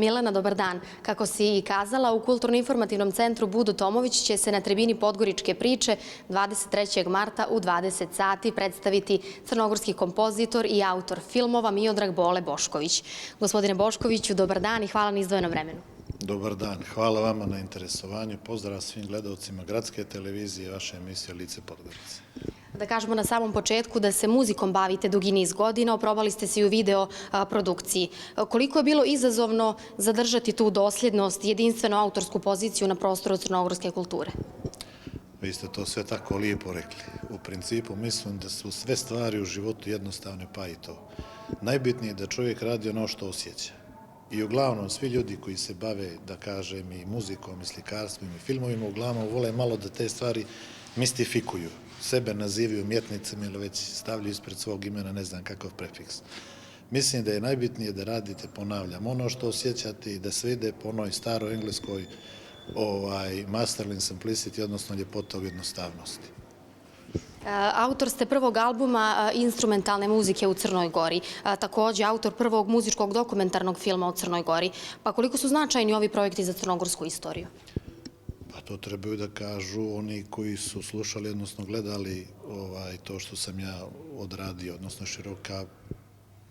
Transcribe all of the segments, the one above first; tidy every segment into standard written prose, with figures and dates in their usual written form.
Milena, dobar dan. Kako si i kazala, u Kulturno-informativnom centru Budo Tomović će se na tribini Podgoričke priče 23. marta u 20 sati predstaviti crnogorski kompozitor i autor filmova Miodrag Bole Bošković. Gospodine Boškoviću, dobar dan i hvala na izdvojenom vremenu. Dobar dan. Hvala vama na interesovanju. Pozdrav svim gledalcima Gradske televizije i vaše emisije Lice Podgorice. Da kažemo na samom početku da se muzikom bavite dugi niz godina, oprobali ste se i u video produkciji. Koliko je bilo izazovno zadržati tu dosljednost, jedinstvenu autorsku poziciju na prostoru crnogorske kulture? Vi ste to sve tako lijepo rekli. U principu mislim da su sve stvari u životu jednostavne, pa i to. Najbitnije je da čovjek radi ono što osjeća. I uglavnom svi ljudi koji se bave, da kažem, i muzikom, i slikarstvom, i filmovima, uglavnom vole malo da te stvari mistifikuju. Sebe nazivaju umjetnicima ili već stavljaju ispred svog imena ne znam kakav prefiks. Mislim da je najbitnije da radite, ponavljam, ono što osjećate i da sve ide po onoj staroj engleskoj masterly simplicity, odnosno ljepotog jednostavnosti. Autor ste prvog albuma instrumentalne muzike u Crnoj Gori, također autor prvog muzičkog dokumentarnog filma o Crnoj Gori. Pa koliko su značajni ovi projekti za crnogorsku istoriju? Pa to trebaju da kažu oni koji su slušali, odnosno gledali to što sam ja odradio, odnosno široka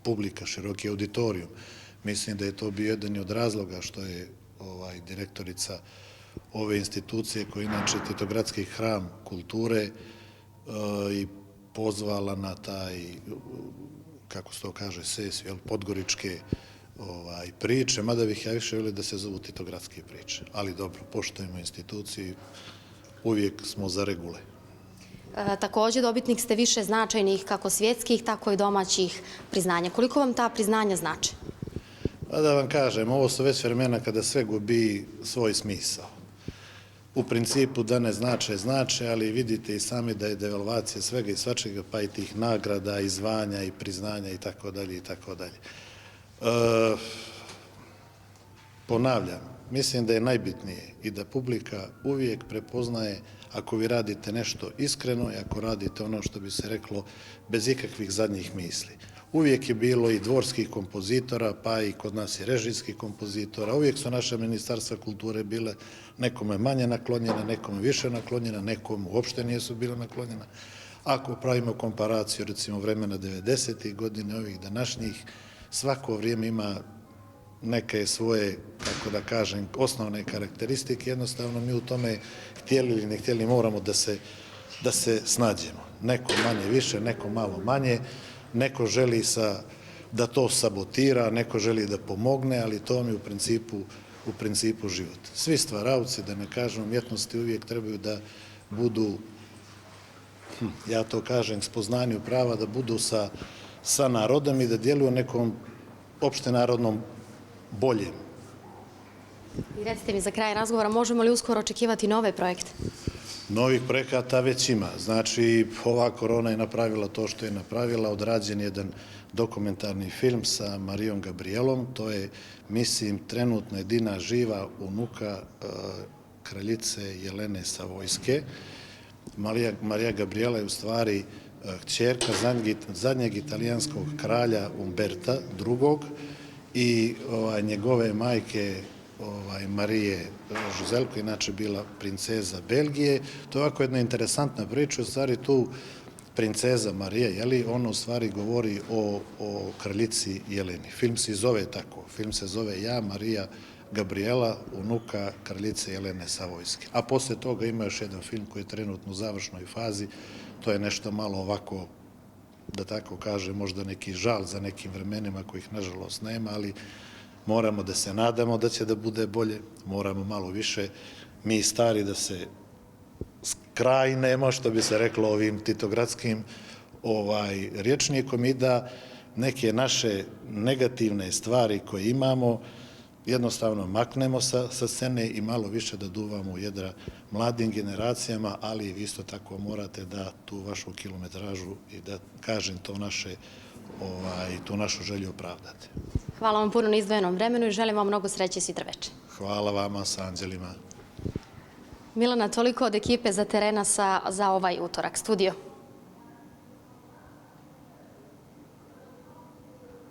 publika, široki auditorijum. Mislim da je to bio jedan od razloga što je direktorica ove institucije, koja je inače Titogradski hram kulture, i pozvala na taj, kako se to kaže, sesiju, podgoričke priče, mada bih ja više volio da se zovu Titogradske priče. Ali dobro, poštujemo instituciju, uvijek smo za regule. Također dobitnik ste više značajnih kako svjetskih, tako i domaćih priznanja. Koliko vam ta priznanja znače? Pa da vam kažem, ovo su već vremena kada sve gubi svoj smisao. U principu da ne znače, ali vidite i sami da je devalvacija svega i svačega, pa i tih nagrada, i zvanja, i priznanja, i tako dalje, i tako dalje. Ponavljam, mislim da je najbitnije i da publika uvijek prepoznaje ako vi radite nešto iskreno i ako radite ono što bi se reklo bez ikakvih zadnjih misli. Uvijek je bilo i dvorskih kompozitora, pa i kod nas i režijskih kompozitora. Uvijek su naše ministarstva kulture bile nekome manje naklonjene, nekome više naklonjene, nekom uopšte nisu bile naklonjene. Ako pravimo komparaciju, recimo vremena 90. godine, ovih današnjih, svako vrijeme ima neke svoje, kako da kažem, osnovne karakteristike. Jednostavno mi u tome, htjeli ili ne htjeli, moramo da se snađemo. Neko manje više, neko malo manje. Neko želi da to sabotira, neko želi da pomogne, ali to mi u principu život. Svi stvaravci, da ne kažem, umjetnosti uvijek trebaju da budu, ja to kažem, spoznanju prava, da budu sa narodom i da djeluju nekom opštenarodnom boljem. I recite mi za kraj razgovora, možemo li uskoro očekivati nove projekte? Novih projekata već ima. Znači, ova korona je napravila to što je napravila. Odrađen je jedan dokumentarni film sa Marijom Gabrielom. To je, mislim, trenutno jedina živa unuka kraljice Jelene Savojske. Marija Gabriela je u stvari kćerka zadnjeg italijanskog kralja Umberta II. I njegove majke Marije Žuzelko, inače bila princeza Belgije. To je ovako jedna interesantna priča, u stvari tu princeza Marija, ona u stvari govori o kraljici Jeleni. Film se zove tako, film se zove Ja, Marija Gabriela, unuka kraljice Jelene Savojske. A posle toga ima još jedan film koji je trenutno u završnoj fazi, to je nešto malo ovako, da tako kaže, možda neki žal za nekim vremenima kojih nažalost nema, ali moramo da se nadamo da će da bude bolje, moramo malo više mi stari da se skrajnemo, što bi se reklo ovim titogradskim rječnikom, i da neke naše negativne stvari koje imamo jednostavno maknemo sa scene i malo više da duvamo u jedra mladim generacijama, ali vi isto tako morate da tu vašu kilometražu i da kažem tu našu želju opravdate. Hvala vam puno na izdvojenom vremenu i želim vam mnogo sreće sutra večer. Hvala vama sa anđelima. Milena, toliko od ekipe za terena za ovaj utorak. Studio.